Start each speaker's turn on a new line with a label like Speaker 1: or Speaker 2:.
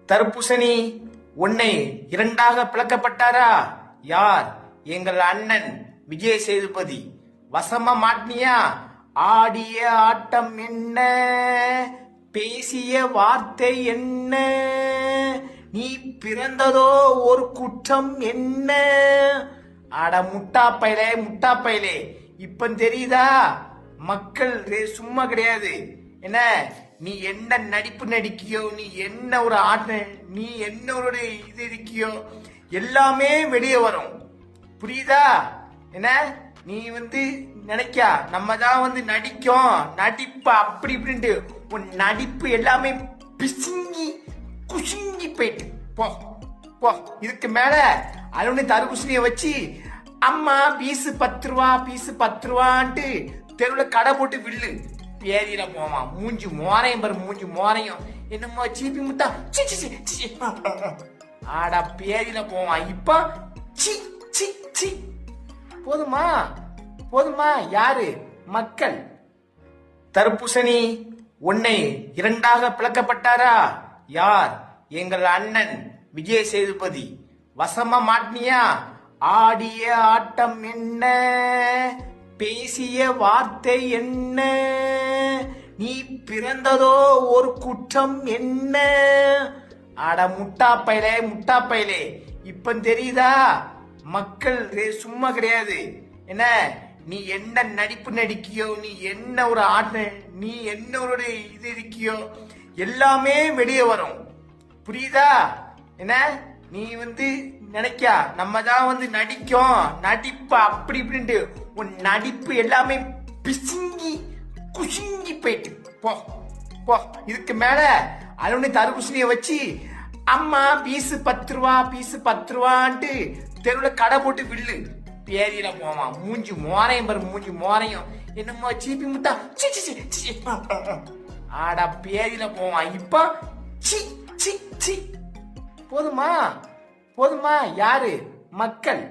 Speaker 1: தர்பூசணி உன்னை இரண்டாக பிளக்கப்பட்டாரா? யார்? எங்கள் அண்ணன் விஜய் சேதுபதி. வசமா மாட்டினியா? ஆடிய ஆட்டம் என்ன, பேசிய வார்த்தை என்ன, நீ பிறந்ததோ ஒரு குற்றம் என்ன? அட முட்டாப்பையிலே முட்டாப்பையிலே, இப்ப தெரியுதா? மக்கள் சும்மா கிடையாது. என்ன நீ என்ன நடிப்பு நடிக்கியோ, நீ என்ன ஒரு நீ என்ன ஒரு இது இருக்கியோ, எல்லாமே வெளியே வரும். புரியுதா? என்ன நீ நினைக்கா நம்ம தான் நடிக்கும், நடிப்பு அப்படி இப்படின்ட்டு உன் நடிப்பு எல்லாமே பிசுங்கி குசுங்கி போயிட்டு போ போ. இதுக்கு மேல அது தர்பூசணிய வச்சு அம்மா பீஸு 10 ரூபா, பீஸு 10 ரூபான்ட்டு தெருவில் கடை போட்டு வில்லு. பேதியில போவான். மூஞ்சி மோரையும் பாரு, மூஞ்சி மோரையும் என்னமோ சீப்பி முத்தா ஆடா பேதியில போவான். இப்ப சி சி சி. போதுமா போதுமா? யாரு? மக்கள். தர்பூசணி உன்னை இரண்டாக பிளக்கப்பட்டாரா? யார்? எங்கள் அண்ணன் விஜய் சேதுபதி. வசமா மாட்டினியா? ஆடிய ஆட்டம் என்ன, பேசிய வார்த்தை என்ன, நீ பிறந்ததோ ஒரு குற்றம் என்ன? அட முட்டாப்பையிலே முட்டாப்பையிலே, இப்ப தெரியுதா? மக்கள் சும்மா கிடையாது. என்ன நீ என்ன நடிப்பு நடிக்கியோ, நீ என்ன ஒரு நீ என்ன ஒரு இது இருக்கியோ, எல்லாமே வெளியே வரும். புரியுதா? என்ன நீ நினைக்கா நம்ம தான் நடிக்கும், நடிப்பு அப்படி இப்படின்ட்டு உன் நடிப்பு எல்லாமே பிசுங்கி குசுங்கி போயிட்டு போ போ. இதுக்கு மேல அது தர்பூசணிய வச்சு அம்மா பீஸு 10 ரூபா, பீஸு 10 ரூபான்ட்டு தெருவில் கடை போட்டு வில்லு. பேதியில போவான். மூஞ்சி மோரையும் பாரு, மூஞ்சி மோரையும் என்னமோ சீப்பி முத்தா ஆடா பேதியில போவான். இப்ப சி சி சி. போதுமா போதுமா? யாரு? மக்கள்.